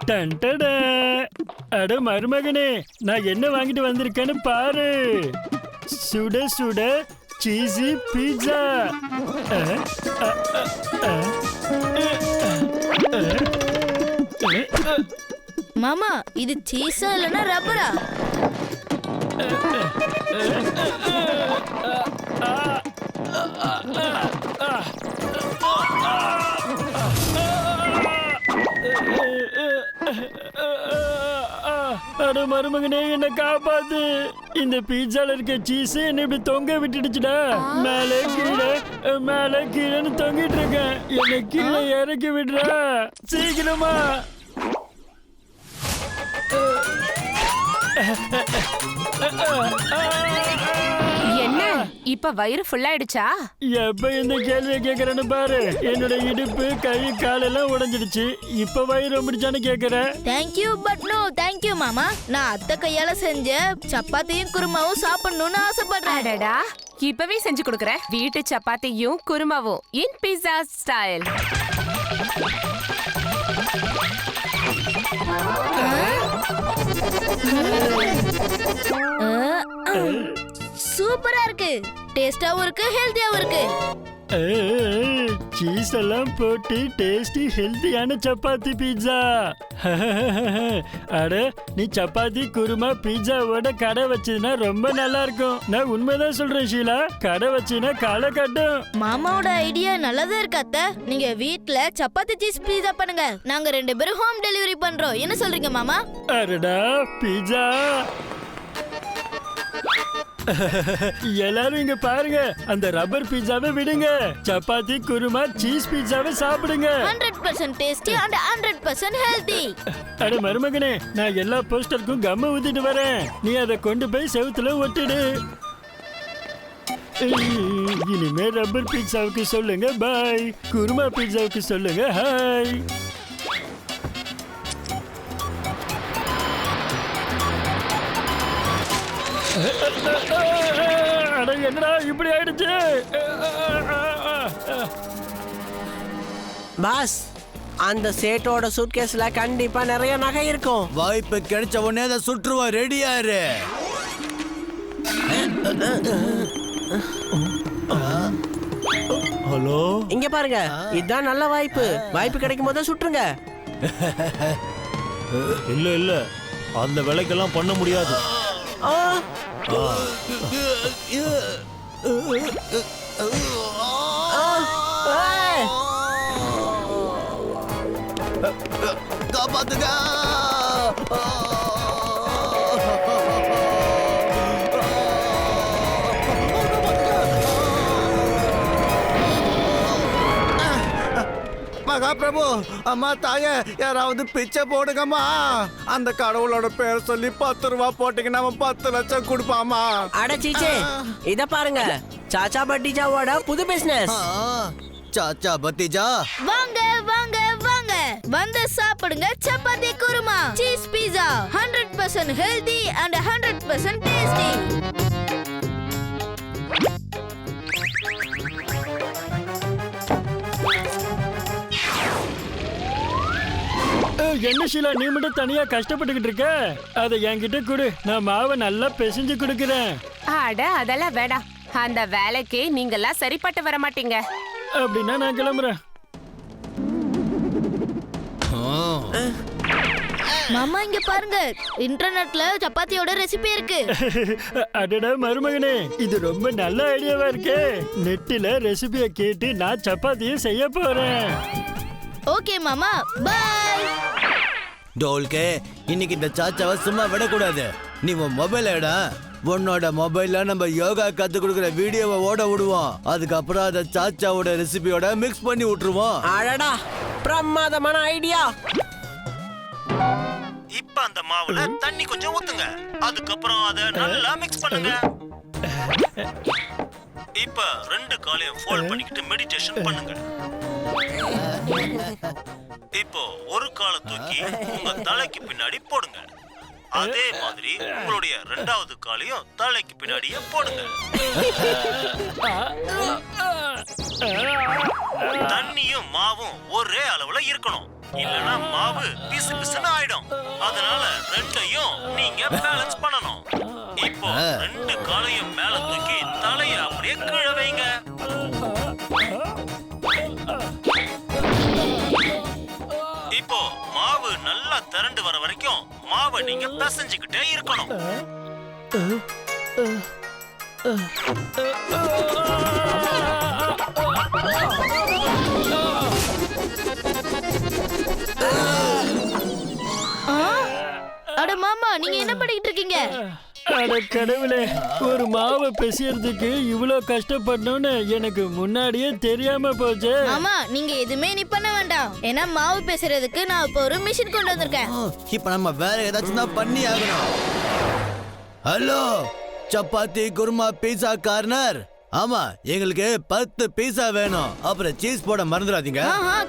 டன்டடா. அட மருமகனே, நான் என்ன வாங்கிட்டு வந்திருக்கேன்னு பாரு. சுட சுட சீஸி பீட்சா. மாமா இது சீஸா இல்லனா ரப்பரா? அட மருமகனே, என்ன காப்பாத்து. இந்த பீட்சால இருக்க சீஸ் என்ன இப்படி தொங்க விட்டுடுச்சுடா. மேலே கீழே மேலே கீழேன்னு தொங்கிட்டு இருக்கேன். என்ன கீழே இறக்கி விடுறா சீக்கிரமா. என்ன இப்ப வயிறு ஃபுல் ஆயிடுச்சா? எப்ப இந்த கேள்வியை கேக்குறேன்னு பாரு. என்னோட இடுப்பு கை காலெல்லாம் உடைஞ்சிடுச்சு. இப்ப வயிறு முடிச்சான்னு கேக்குற. தேங்க்யூ பட் நோ தேங்க்யூ மாமா. நான் அத்தை கையால செஞ்ச சப்பாத்தியும் குருமாவும் சாப்பிடணும்னு ஆசைப்படுறேன். அடடா, இப்பவே செஞ்சு கொடுக்கறேன். வீட்டு சப்பாத்தியும் குருமாவும் இன் பீட்சா ஸ்டைல். சூப்பரா இருக்கு. டேஸ்டாவும் இருக்கு, ஹெல்தியாவும் இருக்கு. சீஸ் எல்லாம் போட்டு டேஸ்டி ஹெல்தியான சப்பாத்தி பீட்சா. அட, நீ சப்பாத்தி குருமா பீட்சாவோட கடை வச்சதுன்னா ரொம்ப நல்லா இருக்கும். நான் உண்மைதான் சொல்றேன் ஷீலா. கடை வச்சுனா களை கட்டும். மாமாவோட ஐடியா நல்லதா இருக்கு அத்தை. நீங்க வீட்ல சப்பாத்தி சீஸ் பீட்சா பண்ணுங்க. நாங்க 2 பேரும் ஹோம் டெலிவரி பண்றோம். என்ன சொல்றீங்க மாமா? அடடா பீட்சா. எல்லாரும் இங்க பாருங்க. அந்த ரப்பர் பீட்சாவை விடுங்க. சப்பாத்தி குருமா சீஸ் பீட்சாவை சாப்பிடுங்க. 100% டேஸ்டி and 100% ஹெல்தி. அட மருமகனே, நான் எல்லா போஸ்டருக்கும் கம்ம ஊத்திட்டு வரேன். நீ அதை கொண்டு போய் செவுத்துல ஒட்டிடு. இனிமே ரப்பர் பீட்சாவுக்கு சொல்லுங்க பாய், குருமா பீட்சாவுக்கு சொல்லுங்க ஹாய். அட என்னடா இப்படி ஆயிடுச்சு? பாஸ், அந்த சேட்டோட சூட்கேஸ்ல கண்டிப்பா நிறைய நகை இருக்கும். வாய்ப்பு கிடைச்ச உடனே அதை சுற்றுவா. ரெடியாரு. ஹலோ, இங்க பாருங்க, இதுதான் நல்ல வாய்ப்பு. வாய்ப்பு கிடைக்கும் போது சுற்றுங்க. இல்ல இல்ல, அந்த வேலைக்கெல்லாம் பண்ண முடியாது. காப்பாத்துங்க. மகாபிரபு, அம்மா தாயே, யாராவது பிச்சை போடுங்கம்மா. அந்த கடவுளோட பேர் சொல்லி 10 ரூபா போட்டீங்கன்னா 10 லட்சம் கொடுப்பாமா. அட சீச்சே, இத பாருங்க, சாச்சா பட்டிஜாவோட புது பிசினஸ். சாச்சா பத்திஜா, வாங்க வாங்க வாங்க, வந்து சாப்பிடுங்க சப்பாத்தி குருமா cheese pizza. 100% healthy and 100% tasty. என்ன ஷீலா, நீ மட்டும் தனியா கஷ்டப்பட்டுக்கிட்டு இருக்க? அதை என்கிட்ட கொடு, நான் மாவை நல்லா பிசைஞ்சு கொடுக்கிறேன். அட அதெல்லாம் வேண்டாம். அந்த வேலைக்கு நீங்கெல்லாம் சரிப்பட்டு வர மாட்டீங்க. அப்படின்னா நான் கிளம்புறேன். மாமா இங்க பாருங்க, இன்டர்நெட்ல சப்பாத்தியோட ரெசிபி இருக்கு. அடடா மருமகனே, இது ரொம்ப நல்ல ஐடியாவா இருக்கே. நெட்டில ரெசிபியை கேட்டு நான் சப்பாத்தியை செய்ய போறேன். ஓகே மாமா, பை. டோல்கே, இன்னைக்கு இந்த சாச்சாவை சும்மா விடக்கூடாது. நீ உன் மொபைல் எடா. உன்னோட மொபைல்ல நம்ம யோகா கத்து கொடுக்குற வீடியோவை ஓட விடுவோம். அதுக்கப்புறம் அதை சாச்சாவோட ரெசிபியோட மிக்ஸ் பண்ணி விட்டுருவோம். அடடா, பிரமாதமான ஐடியா. இப்ப அந்த மாவுல தண்ணி கொஞ்சம் ஊத்துங்க. அதுக்கப்புறம் அதை நல்லா மிக்ஸ் பண்ணுங்க. இப்ப 2 காலையும் ஃபோல்ட் பண்ணிக்கிட்டு மெடிடேஷன் பண்ணுங்க. இப்போ ஒரு காலை தூக்கி உங்க தலைக்கு பின்னாடி போடுங்க. அதே மாதிரி உங்களுடைய 2வது காலையும் தலைக்கு பின்னாடியே போடுங்க. தண்ணியும் மாவும் ஒரே அளவுல இருக்கணும். இல்லனா மாவு பிசு பிசுன்னு ஆயிடும். அதனால ரெண்டையும் நீங்க பேலன்ஸ் பண்ணணும். இப்போ ரெண்டு காலையும் மேல தூக்கி தலைய அப்படியே கீழே வைங்க. இப்போ மாவு நல்லா திரண்டு வர வரைக்கும் மாவை நீங்க பிசைஞ்சுக்கிட்டே இருக்கணும். அட மாமா, நீங்க என்ன பண்ணிட்டு இருக்கீங்க? அட கடவுளே, ஒரு மாவை பிசையறதுக்கு இவ்ளோ கஷ்டப்படணும்னு எனக்கு முன்னாடியே தெரியாம போச்சு. மாமா, நீங்க எதுவுமே நீ பண்ண வேண்டாம். ஏன்னா மாவு பேசுறதுக்கு நான் இப்போ ஒரு மிஷின் கொண்டு வந்திருக்கேன். இப்ப நம்ம வேற ஏதாச்சும் தான் பண்ணி ஆகணும். ஹலோ, சப்பாத்தி குருமா பீஸா கார்னர். ஆமா, எங்களுக்கு 10 பீஸா வேணும். அப்புறம் சீஸ் போட மறந்துடாதீங்க.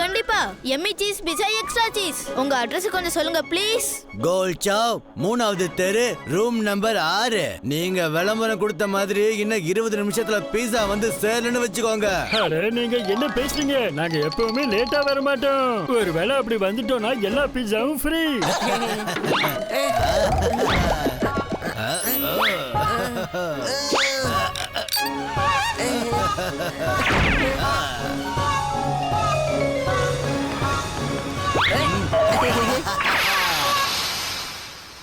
கண்டிப்பா. எம்மி சீஸ் பீஸா எக்ஸ்ட்ரா சீஸ். உங்க அட்ரஸ் கொஞ்சம் சொல்லுங்க ப்ளீஸ். கோல் சாவ், 3வது தெரு, ரூம் நம்பர் 6. நீங்க விளம்பரம் கொடுத்த மாதிரி இன்னும் 20 நிமிஷத்துல பீஸா வந்து சேரணும்னு வச்சுக்கோங்க. அட நீங்க என்ன பேசுறீங்க? நாங்க எப்பவுமே லேட்டா வர மாட்டோம். ஒருவேளை அப்படி வந்துட்டோம்னா எல்லா பீஸாவும் ஃப்ரீ.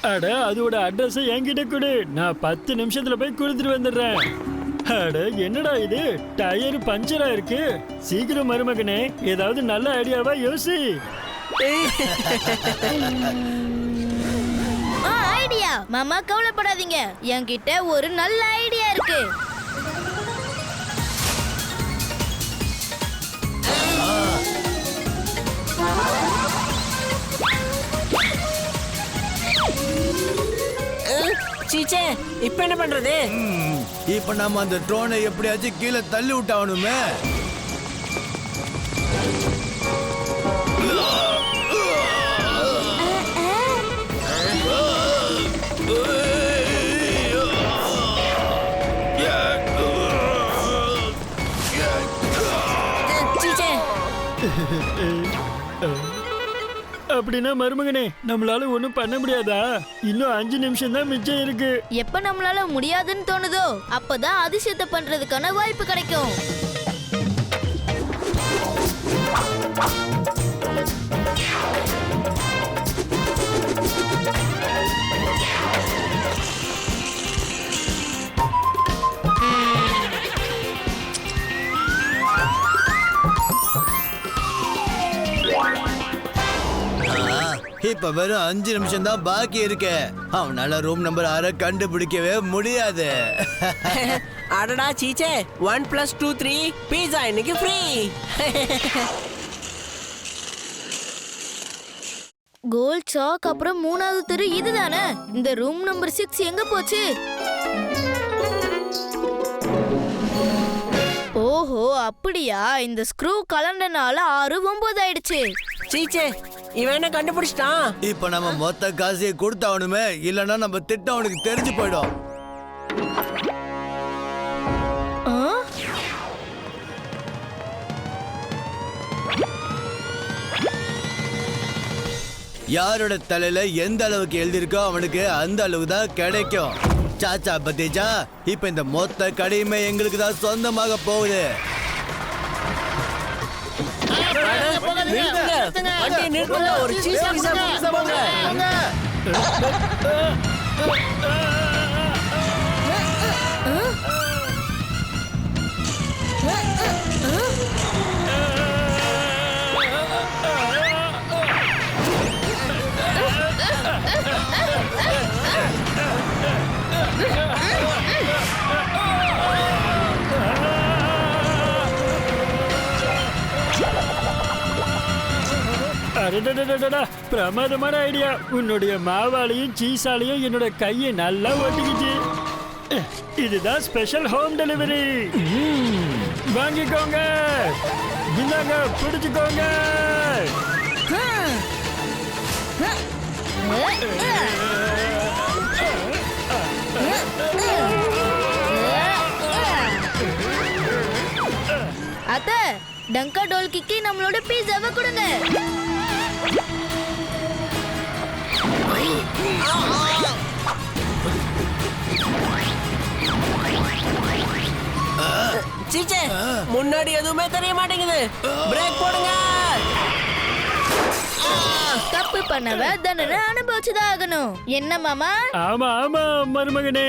அட அதோட அட்ரஸ் என்கிட்ட கொடு. நான் 10 நிமிஷத்துல போய் கொடுத்துட்டு வந்துடுறேன். அட என்னடா இது, டயர் பஞ்சரா இருக்கு. சீக்கிரம் மருமகனே, ஏதாவது நல்ல ஐடியாவா யோசி. ஐடியா மாமா, கவலைப்படாதீங்க. என்கிட்ட ஒரு நல்ல ஐடியா இருக்கு. சீச்சே, இப்ப என்ன பண்றது? இப்ப நம்ம அந்த ட்ரோனை எப்படியாச்சும் கீழே தள்ளி விட்டாவணுமே. அப்படின்னா மருமகனே, நம்மளால ஒண்ணும் பண்ண முடியாதா? இன்னும் 5 நிமிஷம் தான் மிச்சம் இருக்கு. எப்ப நம்மளால முடியாதுன்னு தோணுதோ அப்பதான் அதிசயத்தை பண்றதுக்கான வாய்ப்பு கிடைக்கும். இப்ப வெறும் 5 நிமிஷம் தான் பாக்கி இருக்கு. அவனால ரூம் நம்பர் 6 கண்டுபிடிக்கவே முடியாது. அடடா சீச்சே, 1 + 2 3 பீஸா இன்னைக்கு ஃப்ரீ. கோல் சாக் அப்புறம் 3வது தெரு இதுதானே. இந்த ரூம் நம்பர் 6 எங்க போச்சு? ஓஹோ அப்படியா, இந்த ஸ்க்ரூ கலண்டனால 6 9 ஆயிடுச்சு. சீச்சே, இவன் என்ன கண்டுபிடிச்சிட்டான்? இப்ப நம்ம மொத்த காசையை கொடுத்தாவணுமே, இல்லன்னா நம்ம திட்டம் அவனுக்கு தெரிஞ்சு போயிடும். யாரோட தலையில எந்த அளவுக்கு எழுதிருக்கோ அவனுக்கு அந்த அளவு தான் கிடைக்கும். சாச்சா பத்தீச்சா, இப்ப இந்த மொத்த கடையுமே எங்களுக்கு தான் சொந்தமாக போகுது. நிறுத்துங்க, ஒரு சீஸ் பீஸா போங்க. பிரமாதமான ஐடியா. உன்னுடைய மாவாலையும் சீஸாலையும் என்னோட கையை நல்லா ஒட்டிக்கிச்சு. இதுதான் ஸ்பெஷல் ஹோம் டெலிவரி. வாங்கிக்கோங்க, இந்தாங்க பிடிச்சுக்கோங்க. அத்தை, டங்கா டோல்கிக்கு நம்மளோட பீஸாவை கொடுங்க. சீச்சே முன்னாடி எதுவுமே தெரிய மாட்டேங்குது. பிரேக் போடுங்க. தப்பு பண்ணவ தண்டனை அனுபவிச்சுதான் ஆகணும். என்ன மாமா? ஆமா ஆமா மருமகனே.